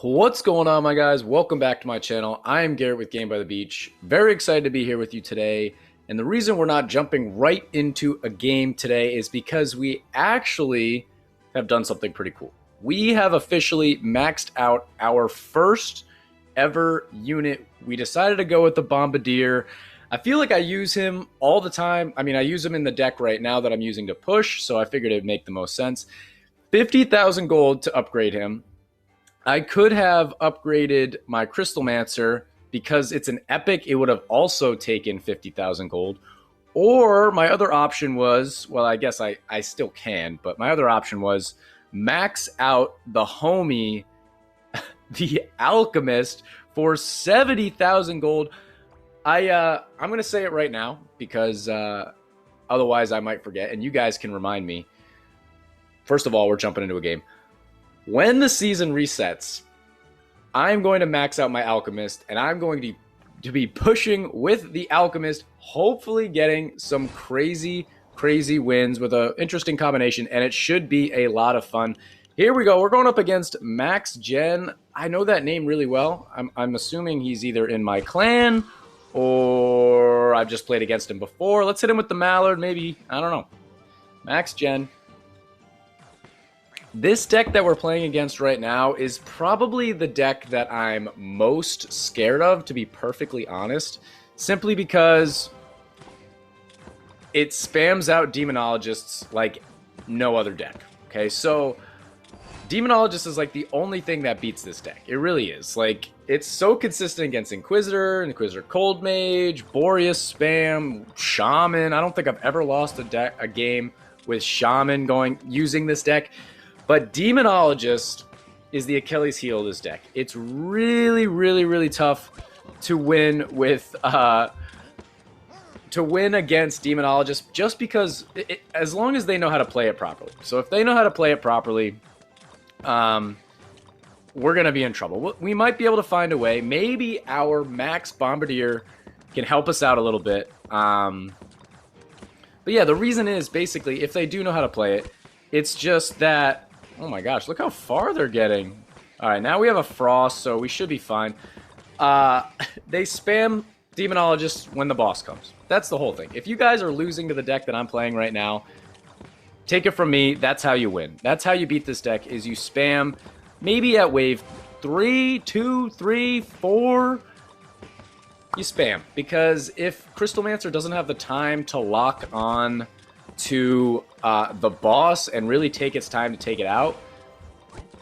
What's going on, my guys? Welcome back to my channel. I am Garrett with Game by the Beach. Very excited to be here with you today. And the reason we're not jumping right into a game today is because we actually have done something pretty cool. We have officially maxed out our first ever unit. We decided to go with the Bombardier. I feel like I use him all the time. I mean, I use him in the deck right now that I'm using to push, so I figured it'd make the most sense. 50,000 gold to upgrade him. I could have upgraded my Crystal Mancer because it's an epic. It would have also taken 50,000 gold. Or my other option was, well, I guess I still can, but my other option was max out the Hovie, the Alchemist, for 70,000 gold. I'm going to say it right now because otherwise I might forget, and you guys can remind me. First of all, we're jumping into a game. When the season resets, I'm going to max out my Alchemist, and I'm going to be pushing with the Alchemist, hopefully getting some crazy wins with an interesting combination, and it should be a lot of fun. Here we go. We're going up against Max Gen. I know that name really well. I'm assuming he's either in my clan or I've just played against him before. Let's hit him with the Mallard, maybe. I don't know. Max Gen. This deck that we're playing against right now is probably the deck that I'm most scared of, to be perfectly honest, simply because it spams out Demonologists like no other deck. Okay, so Demonologist is like the only thing that beats this deck. It really is. Like, it's so consistent against Inquisitor Cold Mage, Boreas spam, Shaman. I don't think I've ever lost a game with Shaman using this deck. But Demonologist is the Achilles heel of this deck. It's really tough to win with against Demonologist, just because as long as they know how to play it properly. So if they know how to play it properly, we're gonna be in trouble. We might be able to find a way. Maybe our Max Bombardier can help us out a little bit. But yeah, the reason is basically if they do know how to play it, it's just that. Oh my gosh, look how far they're getting. All right, now we have a Frost, so we should be fine. They spam Demonologists when the boss comes. That's the whole thing. If you guys are losing to the deck that I'm playing right now, take it from me, that's how you win. That's how you beat this deck, is you spam maybe at wave 3, 2, 3, 4. You spam. Because if Crystal Mancer doesn't have the time to lock on to the boss and really take its time to take it out,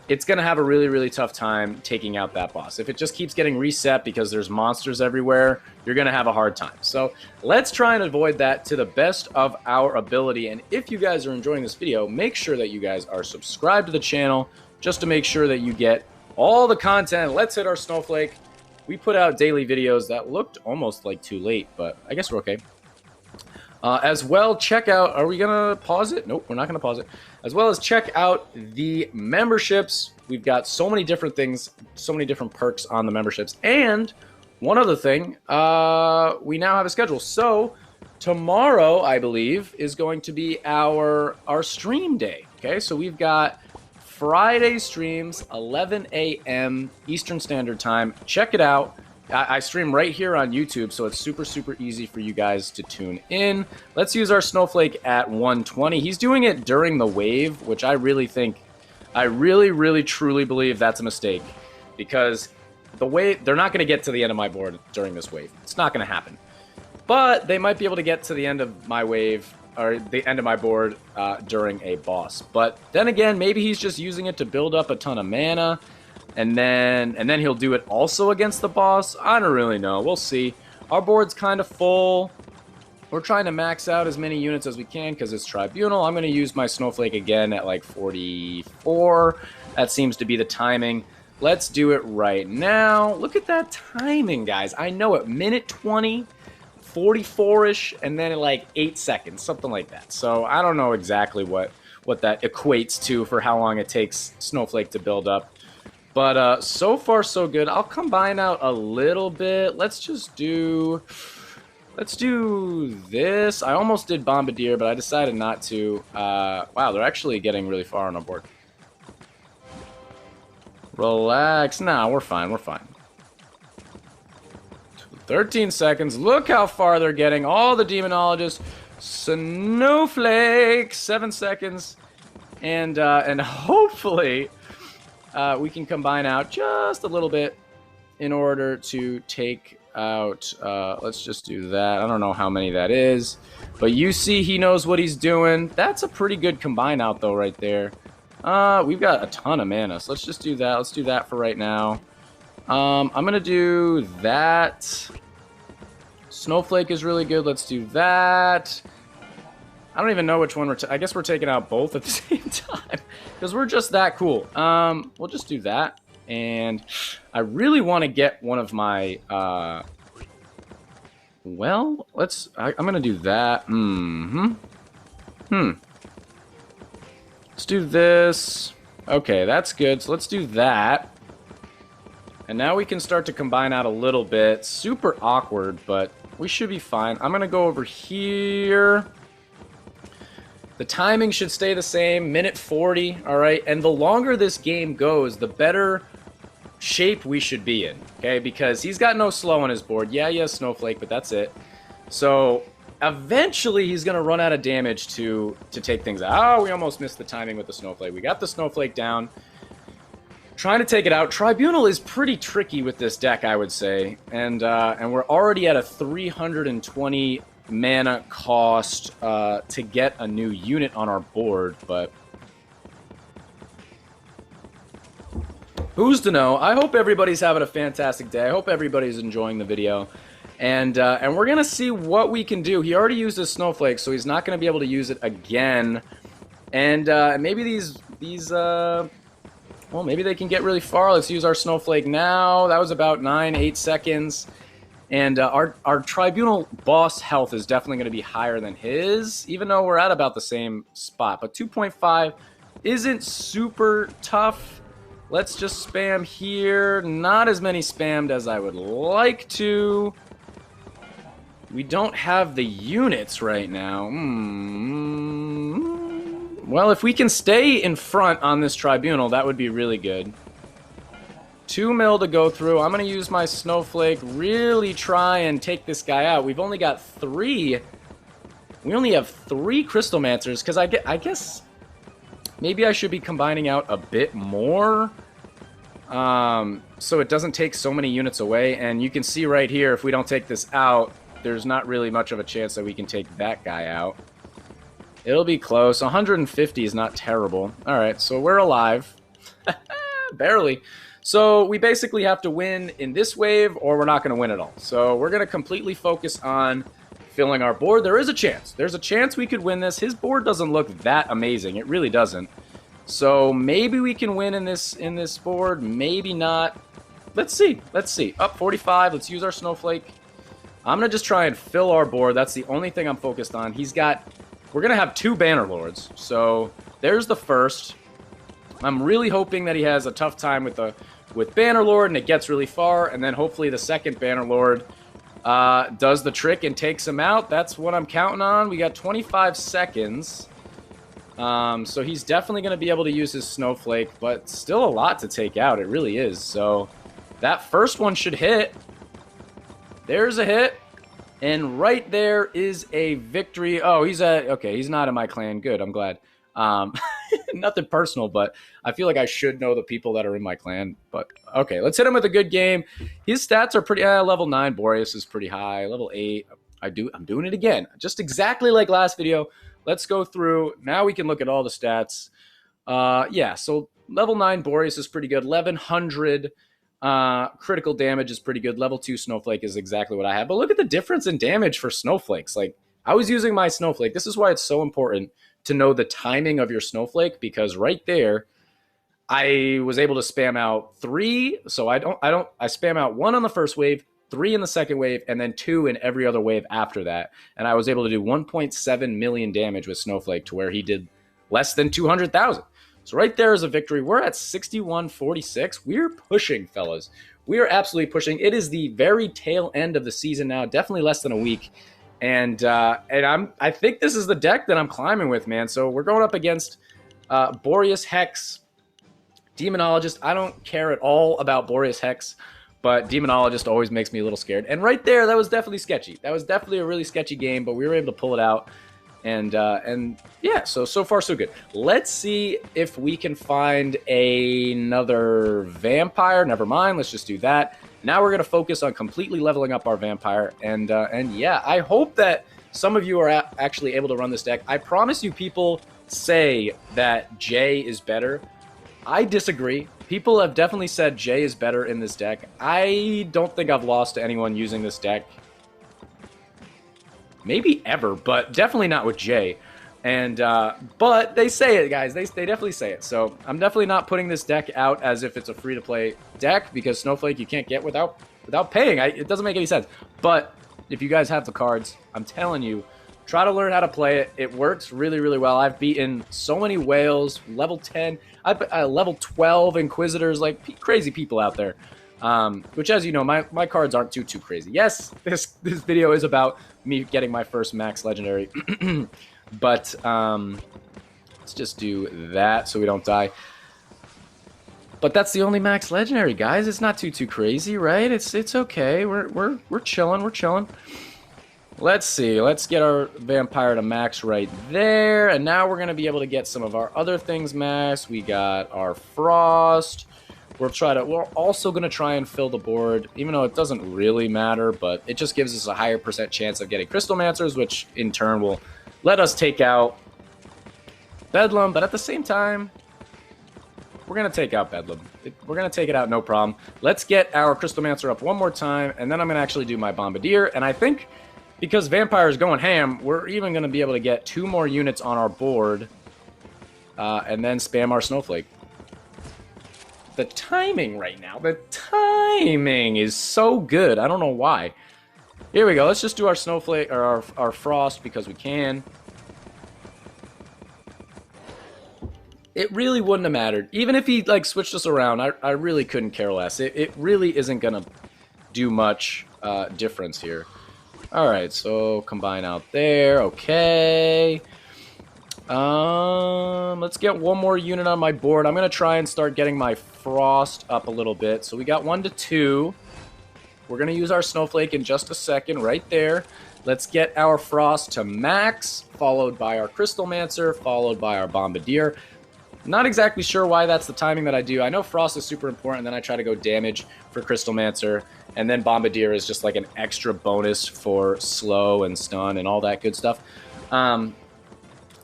it's going to have a really tough time taking out that boss. If it just keeps getting reset because there's monsters everywhere, you're going to have a hard time. So let's try and avoid that to the best of our ability. And if you guys are enjoying this video, make sure that you guys are subscribed to the channel just to make sure that you get all the content. Let's hit our Snowflake. We put out daily videos that looked almost like too late, but I guess we're okay. As well, check out, are we going to pause it? Nope, we're not going to pause it. As well as check out the memberships. We've got so many different things, so many different perks on the memberships. And one other thing, we now have a schedule. So tomorrow, I believe, is going to be our stream day. Okay, so we've got Friday streams, 11 a.m. Eastern Standard Time. Check it out. I stream right here on YouTube, so it's super easy for you guys to tune in. Let's use our Snowflake at 120. He's doing it during the wave, which I really truly believe that's a mistake, because the way they're not going to get to the end of my board during this wave. It's not going to happen. But they might be able to get to the end of my wave, or the end of my board during a boss. But then again, maybe he's just using it to build up a ton of mana. And then he'll do it also against the boss. I don't really know. We'll see. Our board's kind of full. We're trying to max out as many units as we can because it's Tribunal. I'm going to use my Snowflake again at like 44. That seems to be the timing. Let's do it right now. Look at that timing, guys. I know it. Minute 20, 44-ish, and then like 8 seconds, something like that. So I don't know exactly what that equates to for how long it takes Snowflake to build up. But so far, so good. I'll combine out a little bit. Let's do this. I almost did Bombardier, but I decided not to. Wow, they're actually getting really far on our board. Relax. Nah, we're fine. We're fine. 13 seconds. Look how far they're getting. All the demonologists. Snowflake. 7 seconds. And hopefully we can combine out just a little bit in order to take out... let's just do that. I don't know how many that is. But you see he knows what he's doing. That's a pretty good combine out, though, right there. We've got a ton of mana, so let's just do that. Let's do that for right now. I'm going to do that. Snowflake is really good. Let's do that. I don't even know which one I guess we're taking out both at the same time because we're just that cool. We'll just do that. And I really want to get one of my... well, I'm going to do that. Let's do this. Okay, that's good. So let's do that. And now we can start to combine out a little bit. Super awkward, but we should be fine. I'm going to go over here. The timing should stay the same. Minute 40, all right? And the longer this game goes, the better shape we should be in, okay? Because he's got no slow on his board. Yeah, he has Snowflake, but that's it. So eventually he's going to run out of damage to take things out. Oh, we almost missed the timing with the Snowflake. We got the Snowflake down. Trying to take it out. Tribunal is pretty tricky with this deck, I would say. And we're already at a 320 mana cost to get a new unit on our board, but who's to know? I hope everybody's having a fantastic day. I hope everybody's enjoying the video. And we're going to see what we can do. He already used his Snowflake, so he's not going to be able to use it again. And maybe these well, maybe they can get really far. Let's use our Snowflake now. That was about 9-8 seconds. And our Tribunal boss health is definitely going to be higher than his, even though we're at about the same spot. But 2.5 isn't super tough. Let's just spam here. Not as many spammed as I would like to. We don't have the units right now. Well, if we can stay in front on this Tribunal, that would be really good. 2 mil to go through. I'm going to use my Snowflake, really try and take this guy out. We've only got 3. We only have 3 Crystal Mancers, because I guess maybe I should be combining out a bit more, so it doesn't take so many units away. And you can see right here, if we don't take this out, there's not really much of a chance that we can take that guy out. It'll be close. 150 is not terrible. All right, so we're alive. Barely. So we basically have to win in this wave, or we're not going to win at all. So we're going to completely focus on filling our board. There is a chance. There's a chance we could win this. His board doesn't look that amazing. It really doesn't. So maybe we can win in this board. Maybe not. Let's see. Let's see. Up 45. Let's use our Snowflake. I'm going to just try and fill our board. That's the only thing I'm focused on. We're going to have 2 Banner Lords. So there's the first. I'm really hoping that he has a tough time with Banner Lord and it gets really far, and then hopefully the second Banner Lord does the trick and takes him out. That's what I'm counting on. We got 25 seconds. So he's definitely going to be able to use his Snowflake, but still a lot to take out. It really is. So that first one should hit. There's a hit. And right there is a victory. Oh, he's not in my clan. Good, I'm glad. Nothing personal, but I feel like I should know the people that are in my clan. But okay, let's hit him with a good game. His stats are pretty. Level 9 Boreas is pretty high. Level 8. I'm doing it again, just exactly like last video. Let's go through. Now we can look at all the stats. Yeah, so level 9 Boreas is pretty good. 1100 critical damage is pretty good. Level 2 Snowflake is exactly what I have. But look at the difference in damage for Snowflakes. Like, I was using my Snowflake. This is why it's so important to know the timing of your Snowflake, because right there, I was able to spam out 3. So I spam out 1 on the first wave, 3 in the second wave, and then 2 in every other wave after that. And I was able to do 1.7 million damage with Snowflake to where he did less than 200,000. So right there is a victory. We're at 61-46. We're pushing, fellas. We are absolutely pushing. It is the very tail end of the season now, definitely less than a week. And I think this is the deck that I'm climbing with, man. So we're going up against Boreas Hex, Demonologist, I don't care at all about Boreas Hex, but Demonologist always makes me a little scared. And right there, that was definitely sketchy. That was definitely a really sketchy game, but we were able to pull it out. And yeah, so far so good. Let's see if we can find another vampire. Never mind, let's just do that. Now we're gonna focus on completely leveling up our vampire. And yeah, I hope that some of you are actually able to run this deck. I promise you, people say that J is better. I disagree. People have definitely said J is better in this deck. I don't think I've lost to anyone using this deck. Maybe ever, but definitely not with J. And but they say it, guys. They definitely say it. So I'm definitely not putting this deck out as if it's a free-to-play deck, because Snowflake you can't get without paying. It doesn't make any sense. But if you guys have the cards, I'm telling you, try to learn how to play it. It works really, really well. I've beaten so many whales, level 10, level 12 Inquisitors, like crazy people out there. Which, as you know, my cards aren't too crazy. Yes, this video is about me getting my first max legendary, but let's just do that so we don't die. But that's the only max legendary, guys. It's not too crazy, right? It's okay. We're chilling. We're chilling. Let's see. Let's get our vampire to max right there, and now we're gonna be able to get some of our other things max. We got our frost. We're also going to try and fill the board, even though it doesn't really matter, but it just gives us a higher % chance of getting Crystal Mancers, which in turn will let us take out Bedlam. But at the same time, we're going to take out Bedlam. We're going to take it out, no problem. Let's get our Crystal Mancer up one more time, and then I'm going to actually do my Bombardier. And I think because Vampire is going ham, we're even going to be able to get 2 more units on our board, and then spam our Snowflake. The timing right now, the timing is so good. I don't know why. Here we go. Let's just do our Snowflake, or our Frost, because we can. It really wouldn't have mattered. Even if he, like, switched us around, I really couldn't care less. It really isn't going to do much difference here. Alright, so combine out there. Okay. Let's get one more unit on my board. I'm going to try and start getting my Frost up a little bit. So we got 1 to 2. We're going to use our Snowflake in just a second right there. Let's get our Frost to max, followed by our Crystal Mancer, followed by our Bombardier. Not exactly sure why that's the timing that I do. I know Frost is super important, then I try to go damage for Crystal Mancer, and then Bombardier is just like an extra bonus for slow and stun and all that good stuff.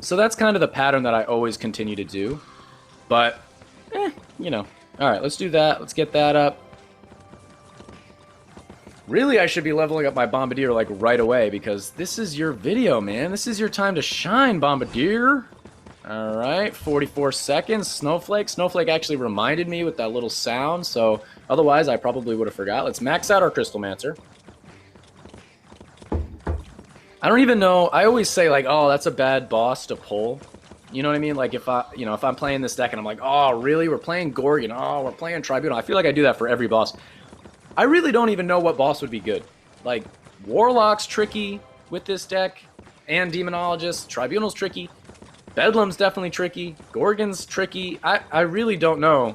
So that's kind of the pattern that I always continue to do. But, you know. Alright, let's do that. Let's get that up. Really, I should be leveling up my Bombardier, like, right away, because this is your video, man. This is your time to shine, Bombardier. Alright, 44 seconds. Snowflake. Snowflake actually reminded me with that little sound, so otherwise I probably would have forgot. Let's max out our Crystal Mancer. I don't even know. I always say, like, oh, that's a bad boss to pull. You know what I mean? Like, if I'm playing this deck and I'm like, oh, really? We're playing Gorgon. Oh, we're playing Tribunal. I feel like I do that for every boss. I really don't even know what boss would be good. Like, Warlock's tricky with this deck, and Demonologist. Tribunal's tricky. Bedlam's definitely tricky. Gorgon's tricky. I really don't know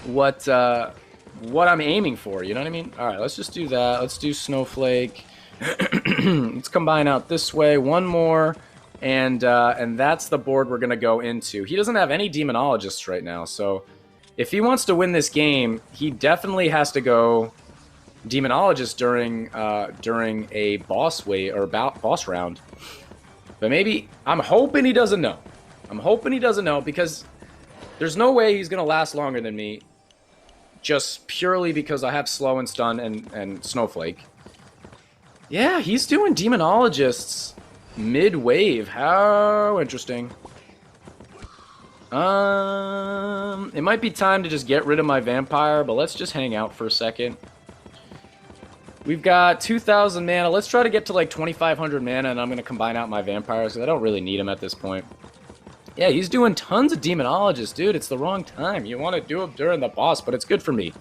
what I'm aiming for. You know what I mean? All right, let's just do that. Let's do Snowflake. Let's combine out this way. One more, and that's the board we're gonna go into. He doesn't have any Demonologists right now, so if he wants to win this game, he definitely has to go Demonologist during a boss wave or boss round. But maybe I'm hoping he doesn't know. I'm hoping he doesn't know, because there's no way he's gonna last longer than me, just purely because I have slow and stun and Snowflake. Yeah, he's doing Demonologists mid-wave. How interesting. It might be time to just get rid of my Vampire, but let's just hang out for a second. We've got 2,000 mana. Let's try to get to like 2,500 mana, and I'm going to combine out my Vampires, because I don't really need them at this point. Yeah, he's doing tons of Demonologists, dude. It's the wrong time. You want to do them during the boss, but it's good for me.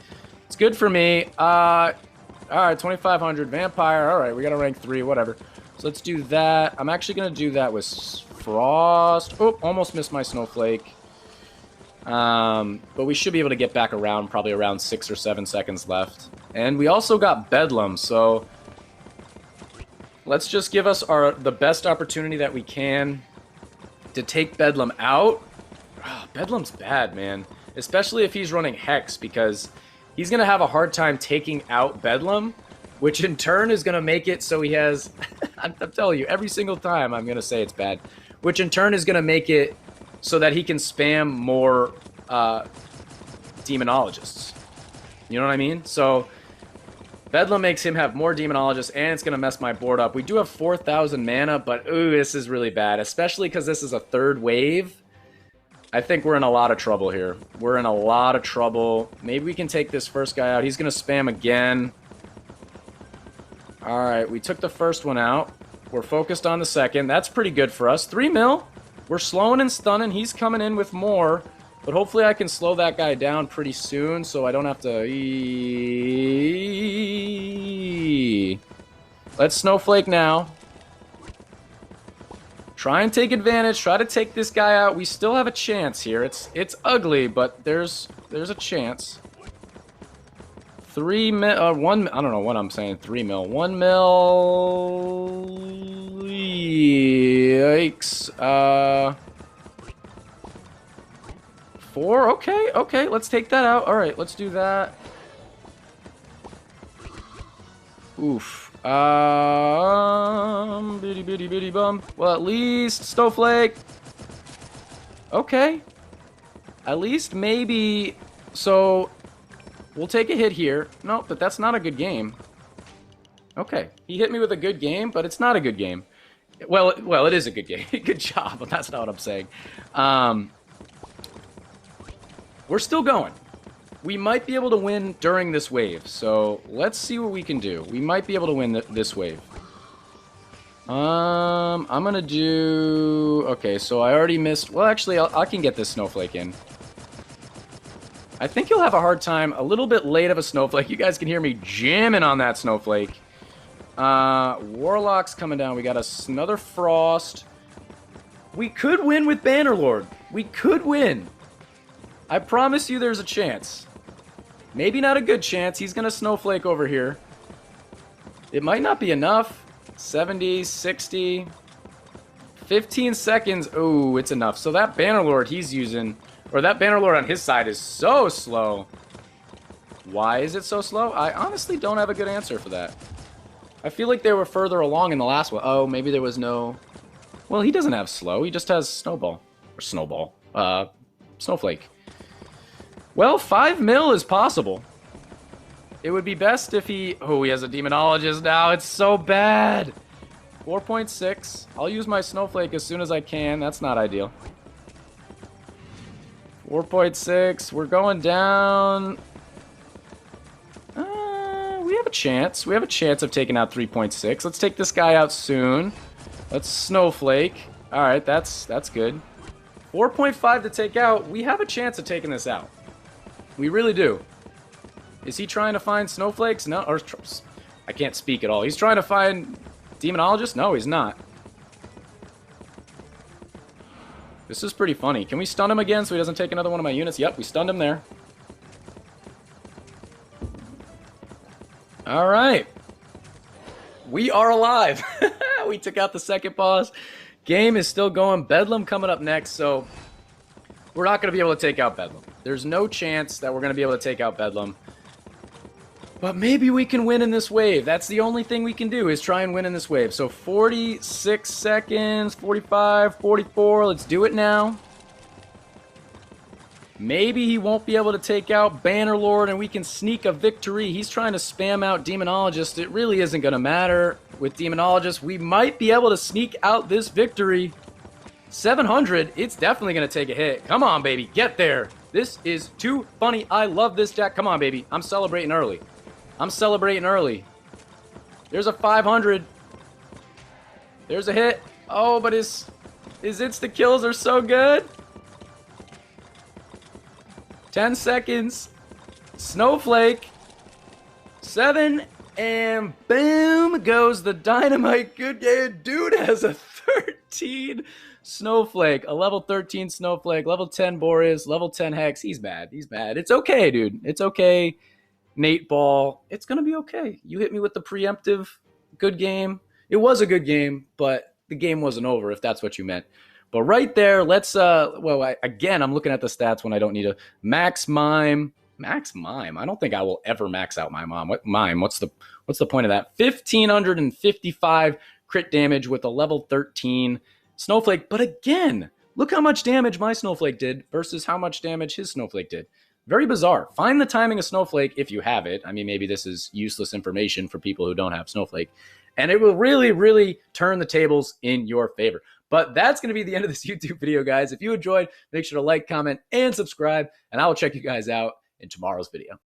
It's good for me. Alright, 2,500 Vampire. Alright, we got a rank 3, whatever. So let's do that. I'm actually going to do that with Frost. Oh, almost missed my Snowflake. But we should be able to get back around, probably around 6 or 7 seconds left. And we also got Bedlam, so let's just give us the best opportunity that we can to take Bedlam out. Oh, Bedlam's bad, man. Especially if he's running Hex, because he's going to have a hard time taking out Bedlam, which in turn is going to make it so he has... I'm telling you, every single time I'm going to say it's bad. Which in turn is going to make it so that he can spam more Demonologists. You know what I mean? So Bedlam makes him have more Demonologists, and it's going to mess my board up. We do have 4,000 mana, but ooh, this is really bad, especially because this is a third wave. I think we're in a lot of trouble here. We're in a lot of trouble. Maybe we can take this first guy out. He's going to spam again. Alright, we took the first one out. We're focused on the second. That's pretty good for us. 3 mil. We're slowing and stunning. He's coming in with more. But hopefully I can slow that guy down pretty soon so I don't have to... Let's Snowflake now. Try and take advantage. Try to take this guy out. We still have a chance here. It's ugly, but there's a chance. 3 mil, 1, I don't know what I'm saying. 3 mil, 1 mil. Yikes. 4. Okay. Let's take that out. All right, let's do that. Oof. Bitty bum. Well, at least Snowflake. Okay. At least maybe. So we'll take a hit here. No, but that's not a good game. Okay. He hit me with a good game, but it's not a good game. Well, it is a good game. Good job, but that's not what I'm saying. We're still going. We might be able to win during this wave, so let's see what we can do. We might be able to win this wave. I'm gonna do... Okay, so I already missed... Well, actually, I can get this Snowflake in. I think you'll have a hard time. A little bit late of a Snowflake. You guys can hear me jamming on that Snowflake. Warlock's coming down. We got another Frost. We could win with Bannerlord. We could win. I promise you there's a chance. Maybe not a good chance. He's going to Snowflake over here. It might not be enough. 70, 60, 15 seconds. Oh, it's enough. So that Bannerlord he's using, or that Bannerlord on his side is so slow. Why is it so slow? I honestly don't have a good answer for that. I feel like they were further along in the last one. Oh, maybe there was no... Well, he doesn't have slow. He just has Snowball. Or Snowball. Snowflake. Well, 5 mil is possible. It would be best if he... Oh, he has a Demonologist now. It's so bad. 4.6. I'll use my Snowflake as soon as I can. That's not ideal. 4.6. We're going down. We have a chance. We have a chance of taking out 3.6. Let's take this guy out soon. Let's Snowflake. All right, that's good. 4.5 to take out. We have a chance of taking this out. We really do. Is he trying to find Snowflakes? No, or I can't speak at all. He's trying to find Demonologists? No, he's not. This is pretty funny. Can we stun him again so he doesn't take another one of my units? Yep, we stunned him there. All right. We are alive. We took out the second boss. Game is still going. Bedlam coming up next, so we're not going to be able to take out Bedlam. There's no chance that we're going to be able to take out Bedlam. But maybe we can win in this wave. That's the only thing we can do is try and win in this wave. So 46 seconds, 45, 44. Let's do it now. Maybe he won't be able to take out Bannerlord and we can sneak a victory. He's trying to spam out Demonologist. It really isn't going to matter with Demonologist. We might be able to sneak out this victory. 700, it's definitely going to take a hit. Come on, baby. Get there. This is too funny. I love this deck. Come on, baby. I'm celebrating early. I'm celebrating early. There's a 500. There's a hit. Oh, but his insta-kills are so good. 10 seconds. Snowflake. 7. And boom goes the dynamite. Good game. Dude has a 13 Snowflake, a level 13 Snowflake, level 10 Boreas, level 10 Hex. He's mad. He's mad. It's okay, dude. It's okay. Nate Ball. It's going to be okay. You hit me with the preemptive. Good game. It was a good game, but the game wasn't over, if that's what you meant. But right there, let's, again, I'm looking at the stats when I don't need a max mime. Max mime. I don't think I will ever max out my mom. What mime? What's the point of that? 1,555 crit damage with a level 13 Snowflake. But again, look how much damage my Snowflake did versus how much damage his Snowflake did. Very bizarre. Find the timing of Snowflake if you have it. I mean, maybe this is useless information for people who don't have Snowflake. And it will really, really turn the tables in your favor. But that's going to be the end of this YouTube video, guys. If you enjoyed, make sure to like, comment, and subscribe. And I will check you guys out in tomorrow's video.